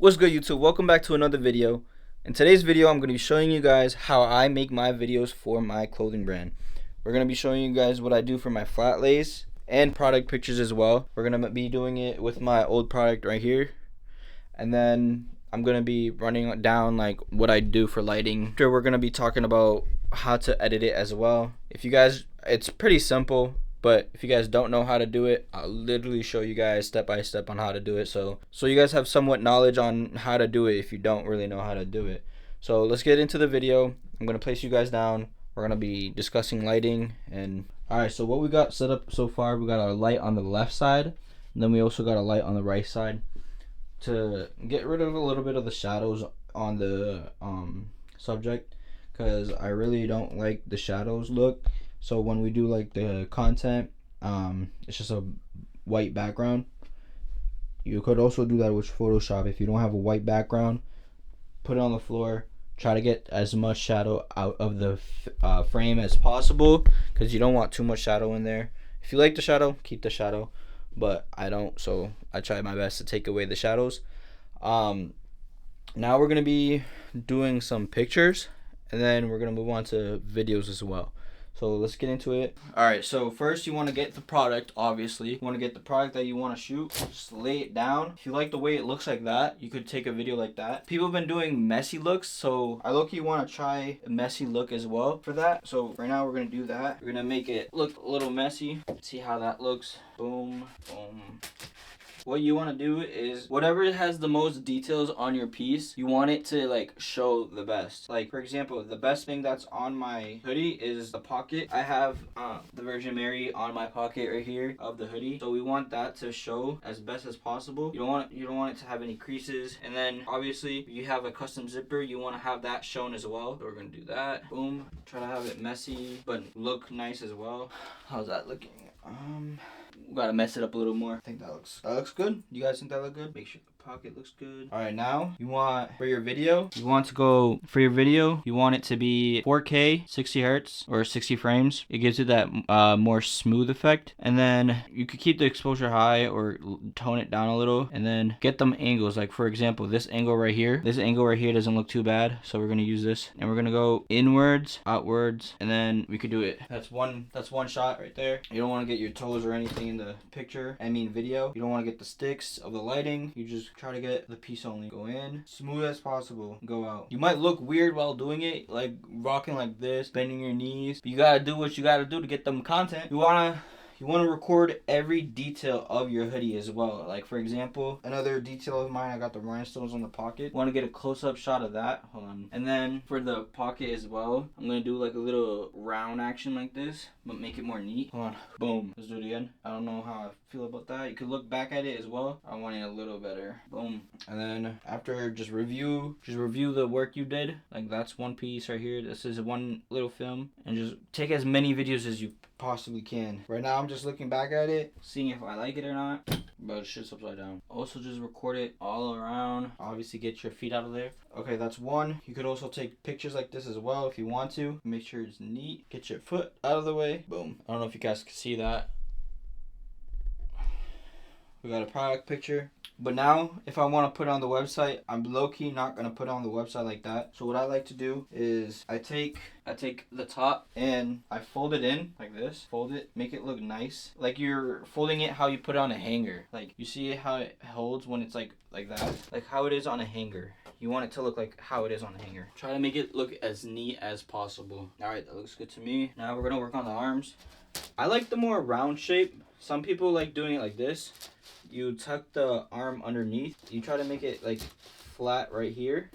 What's good, YouTube? Welcome back to another video. In today's video, I'm going to be showing you guys how I make my videos for my clothing brand. We're going to be showing you guys what I do for my flat lays and product pictures as well. We're going to be doing it with my old product right here. And then I'm going to be running down like what I do for lighting. Sure, we're going to be talking about how to edit it as well. If you guys, it's pretty simple. But if you guys don't know how to do it, I'll literally show you guys step by step on how to do it. So you guys have somewhat knowledge on how to do it if you don't really know how to do it. So let's get into the video. I'm going to place you guys down. We're going to be discussing lighting. And alright, so what we got set up so far, we got our light on the left side. And then we also got a light on the right side to get rid of a little bit of the shadows on the subject. Because I really don't like the shadows look. So when we do like the content, it's just a white background. You could also do that with Photoshop. If you don't have a white background, put it on the floor. Try to get as much shadow out of the frame as possible, because you don't want too much shadow in there. If you like the shadow, keep the shadow, but I don't, so I try my best to take away the shadows. Now we're gonna be doing some pictures, and then we're gonna move on to videos as well. So let's get into it. Alright, so first you want to get the product, obviously. You want to get the product that you want to shoot. Just lay it down. If you like the way it looks like that, you could take a video like that. People have been doing messy looks, so I low-key want to try a messy look as well for that. So right now we're going to do that. We're going to make it look a little messy. See how that looks. Boom, boom. What you want to do is whatever has the most details on your piece, you want it to like show the best. Like for example, the best thing that's on my hoodie is the pocket. I have the Virgin Mary on my pocket right here of the hoodie, so we want that to show as best as possible. You don't want it to have any creases. And then obviously if you have a custom zipper, you want to have that shown as well. So we're gonna do that. Boom. Try to have it messy but look nice as well. How's that looking? Gotta mess it up a little more. I think that looks good. You guys think that look good? Make sure the pocket looks good. Alright, now you want for your video, you want it to be 4K 60 hertz or 60 frames. It gives you that more smooth effect. And then you could keep the exposure high or tone it down a little, and then get them angles. Like for example, this angle right here doesn't look too bad, so we're gonna use this, and we're gonna go inwards, outwards, and then we could do it. That's one shot right there. You don't want to get your toes or anything in the picture, video. You don't want to get the sticks of the lighting. You just try to get the piece only. Go in smooth as possible, go out. You might look weird while doing it, like rocking like this, bending your knees, but you gotta do what you gotta do to get them content. You want to record every detail of your hoodie as well. Like for example, another detail of mine, I got the rhinestones on the pocket. Want to get a close-up shot of that. Hold on. And then for the pocket as well, I'm going to do like a little round action like this, but make it more neat. Hold on. Boom. Let's do it again. I don't know how I feel about that. You could look back at it as well. I want it a little better. Boom. And then after, just review the work you did. Like that's one piece right here. This is one little film. And just take as many videos as you possibly can. Right now I'm just looking back at it, seeing if I like it or not, but it's just upside down. Also just record it all around. Obviously get your feet out of there. Okay, that's one. You could also take pictures like this as well if you want to. Make sure it's neat. Get your foot out of the way. Boom. I don't know if you guys can see that. We got a product picture. But now, if I want to put it on the website, I'm low-key not going to put it on the website like that. So what I like to do is I take the top and I fold it in like this. Fold it, make it look nice. Like you're folding it how you put it on a hanger. Like you see how it holds when it's like that? Like how it is on a hanger. You want it to look like how it is on a hanger. Try to make it look as neat as possible. Alright, that looks good to me. Now we're going to work on the arms. I like the more round shape. Some people like doing it like this. You tuck the arm underneath. You try to make it like flat right here.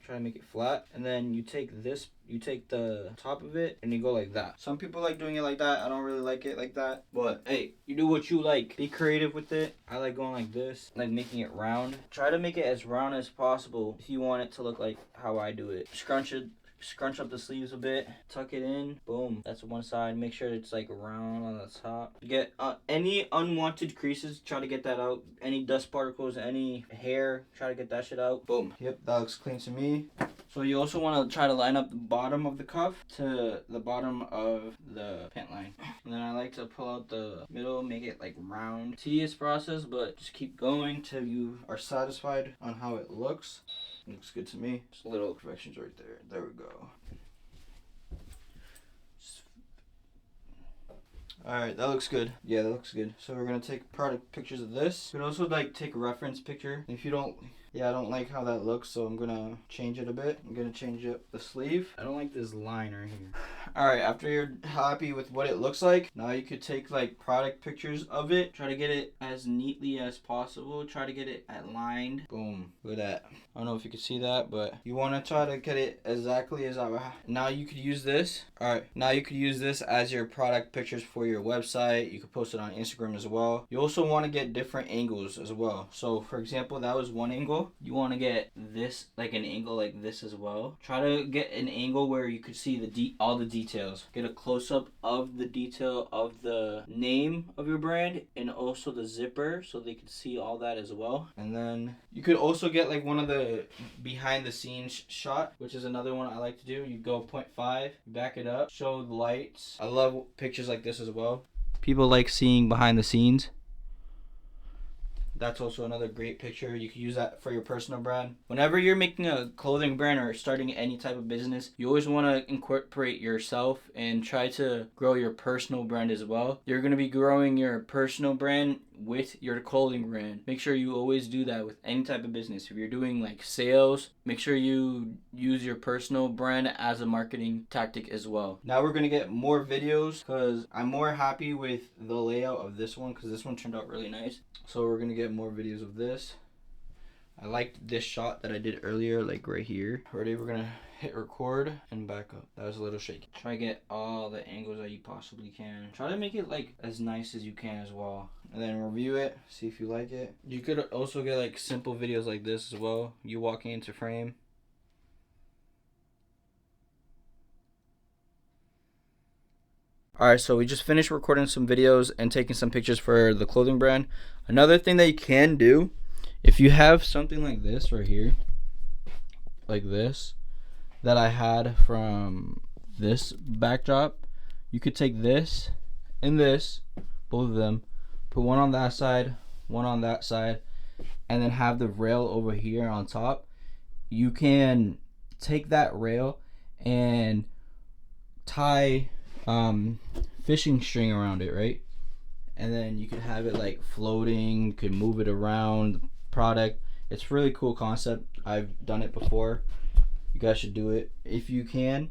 Try to make it flat. And then you take the top of it and you go like that. Some people like doing it like that. I don't really like it like that. But hey, you do what you like. Be creative with it. I like going like this, like making it round. Try to make it as round as possible if you want it to look like how I do it. Scrunch up the sleeves a bit, tuck it in, boom. That's one side. Make sure it's like round on the top. Get any unwanted creases, try to get that out. Any dust particles, any hair, try to get that shit out. Boom. Yep, that looks clean to me. So you also want to try to line up the bottom of the cuff to the bottom of the pant line. And then I like to pull out the middle, make it like round. Tedious process, but just keep going till you are satisfied on how it looks. It looks good to me. Just little corrections right there. There we go. Alright, that looks good. Yeah, that looks good. So we're gonna take product pictures of this. You can also like take a reference picture. If you don't, yeah, I don't like how that looks, so I'm gonna change it a bit. I'm gonna change up the sleeve. I don't like this line right here. Alright, after you're happy with what it looks like, now you could take like product pictures of it. Try to get it as neatly as possible. Try to get it aligned. Boom. Look at that. I don't know if you can see that, but you want to try to get it exactly as I. Now you could use this. Alright, now you could use this as your product pictures for your website. You could post it on Instagram as well. You also want to get different angles as well. So for example, that was one angle. You want to get this, like an angle like this as well. Try to get an angle where you could see all the details. Get a close-up of the detail of the name of your brand and also the zipper so they can see all that as well. And then you could also get like one of the behind the scenes shot, which is another one I like to do. You go 0.5, back it up, show the lights. I love pictures like this as well. People like seeing behind the scenes. That's also another great picture. You can use that for your personal brand. Whenever you're making a clothing brand or starting any type of business, you always want to incorporate yourself and try to grow your personal brand as well. You're going to be growing your personal brand with your clothing brand. Make sure you always do that with any type of business. If you're doing like sales, make sure you use your personal brand as a marketing tactic as well. Now we're going to get more videos because I'm more happy with the layout of this one because this one turned out really nice. So we're going to get more videos of this. I liked this shot that I did earlier, like right here. Ready? We're gonna hit record and back up. That was a little shaky. Try to get all the angles that you possibly can. Try to make it like as nice as you can as well. And then review it, see if you like it. You could also get like simple videos like this as well. You walking into frame. Alright, so we just finished recording some videos and taking some pictures for the clothing brand. Another thing that you can do, if you have something like this right here, like this, that I had from this backdrop, you could take this and this, both of them, put one on that side, one on that side, and then have the rail over here on top. You can take that rail and tie fishing string around it, right? And then you could have it like floating, you could move it around product. It's really cool concept. I've done it before. You guys should do it if you can,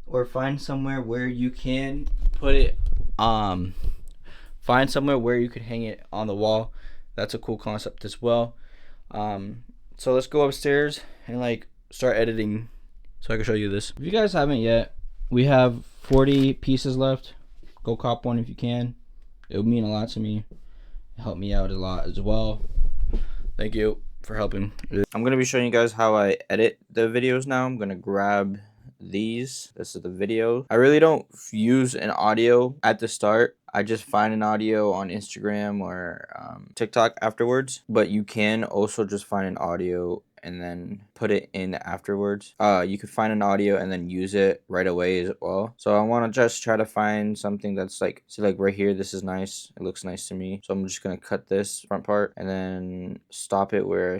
or find somewhere where you can put it find somewhere where you could hang it on the wall. That's a cool concept as well. So let's go upstairs and like start editing so I can show you this. If you guys haven't yet, we have 40 pieces left. Go cop one if you can. It would mean a lot to me. Help me out a lot as well. Thank you for helping. I'm going to be showing you guys how I edit the videos now. I'm going to grab these. This is the video. I really don't use an audio at the start. I just find an audio on Instagram or TikTok afterwards. But you can also just find an audio and then put it in afterwards. You could find an audio and then use it right away as well. So I want to just try to find something that's like, see, like right here, this is nice. It looks nice to me. So I'm just gonna cut this front part and then stop it where I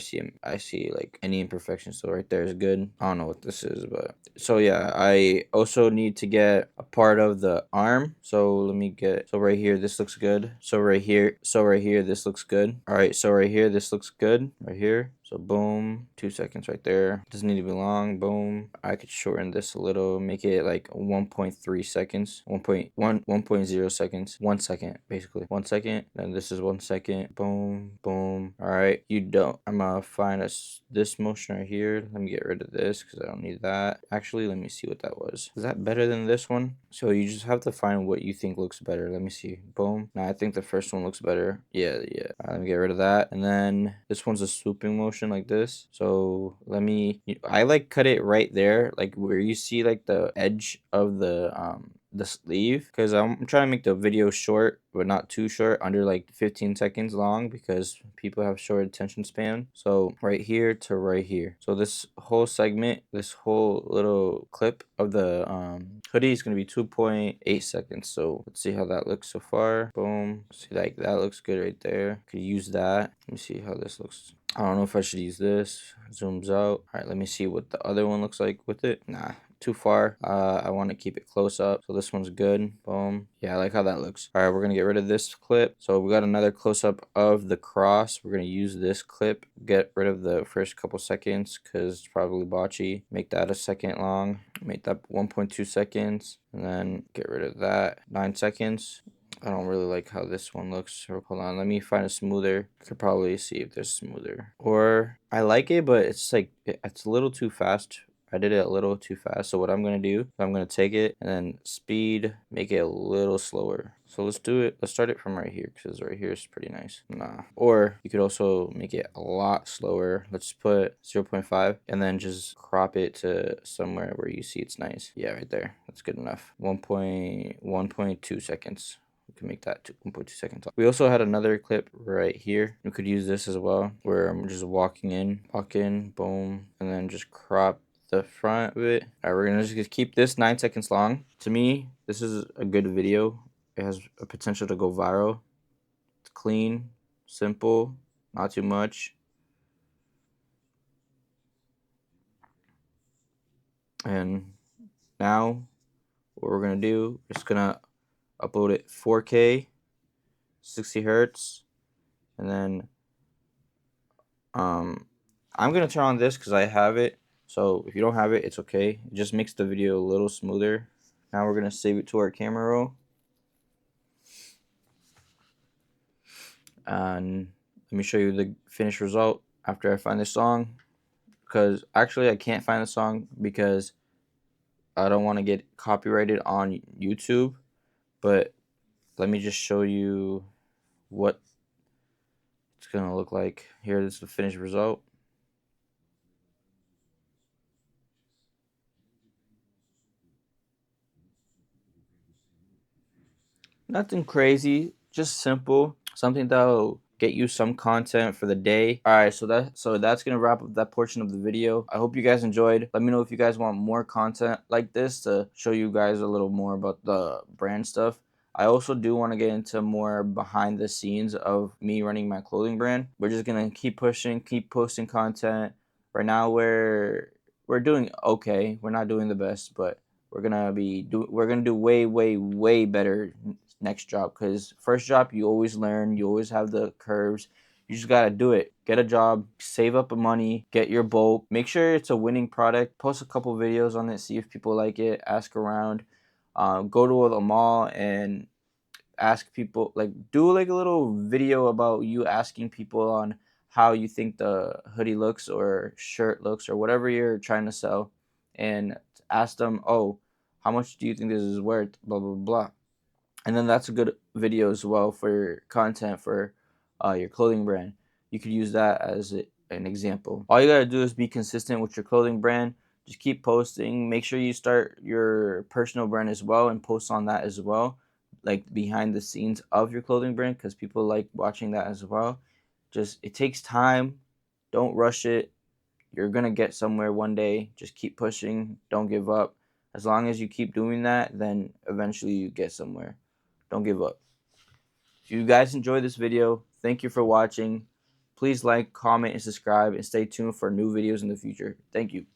see like any imperfections. So right there is good. I don't know what this is, but so yeah, I also need to get a part of the arm. So let me get, so right here, this looks good. So right here, this looks good. All right, so right here, this looks good. Right here. So boom, 2 seconds right there. Doesn't need to be long. Boom. I could shorten this a little, make it like 1.3 seconds, 1.0 seconds, 1 second basically. 1 second. Then this is 1 second. Boom, boom. All right. I'm gonna find this motion right here. Let me get rid of this because I don't need that. Actually, let me see what that was. Is that better than this one? So you just have to find what you think looks better. Let me see. Boom. Now I think the first one looks better. Yeah. Let me get rid of that. And then this one's a swooping motion like this. So I like cut it right there, like where you see like the edge of the the sleeve, because I'm trying to make the video short but not too short, under like 15 seconds long, because people have short attention span. So right here to right here, so this whole segment, this whole little clip of the hoodie is going to be 2.8 seconds. So let's see how that looks so far. Boom. See, like that looks good right there. Could use that. Let me see how this looks. I don't know if I should use this. Zooms out. All right, let me see what the other one looks like with it. Nah, too far. I want to keep it close up, so this one's good. Boom. Yeah, I like how that looks. All right, we're gonna get rid of this clip. So we got another close up of the cross. We're gonna use this clip, get rid of the first couple seconds because it's probably botchy. Make that a second long. Make that 1.2 seconds, and then get rid of that 9 seconds. I don't really like how this one looks. So hold on, let me find a smoother. I could probably see if there's smoother. Or I like it, but it's like it's a little too fast. I did it a little too fast. So what I'm gonna do, I'm gonna take it and then speed, make it a little slower. So let's do it. Let's start it from right here, because right here is pretty nice. Nah. Or you could also make it a lot slower. Let's put 0.5 and then just crop it to somewhere where you see it's nice. Yeah, right there. That's good enough. 1.2 seconds. We can make that 1.2 seconds. We also had another clip right here. We could use this as well, where I'm just walk in, boom, and then just crop the front of it. All right, we're gonna just keep this 9 seconds long. To me, this is a good video. It has a potential to go viral. It's clean, simple, not too much. And now what we're gonna do is gonna upload it 4K, 60 hertz, and then I'm gonna turn on this because I have it. So if you don't have it, it's okay. It just makes the video a little smoother. Now we're gonna save it to our camera roll, and let me show you the finished result after I find the song. Because actually I can't find the song because I don't want to get copyrighted on YouTube. But let me just show you what it's gonna look like. Here is the finished result. Nothing crazy, just simple, something that'll get you some content for the day. All right, so that's gonna wrap up that portion of the video. I hope you guys enjoyed. Let me know if you guys want more content like this to show you guys a little more about the brand stuff. I also do want to get into more behind the scenes of me running my clothing brand. We're just gonna keep pushing, keep posting content. Right now we're doing okay. We're not doing the best, but we're gonna do way better next job, because first job you always learn, you always have the curves. You just gotta do it. Get a job, save up the money, get your bulk, make sure it's a winning product, post a couple videos on it, see if people like it, ask around, go to the mall and ask people, like do like a little video about you asking people on how you think the hoodie looks or shirt looks or whatever you're trying to sell, and ask them, oh, how much do you think this is worth, blah blah blah. And then that's a good video as well for content for your clothing brand. You could use that as an example. All you gotta do is be consistent with your clothing brand. Just keep posting. Make sure you start your personal brand as well and post on that as well, like behind the scenes of your clothing brand, because people like watching that as well. Just, it takes time. Don't rush it. You're gonna get somewhere one day. Just keep pushing. Don't give up. As long as you keep doing that, then eventually you get somewhere. Don't give up. If you guys enjoyed this video, thank you for watching. Please like, comment, and subscribe, and stay tuned for new videos in the future. Thank you.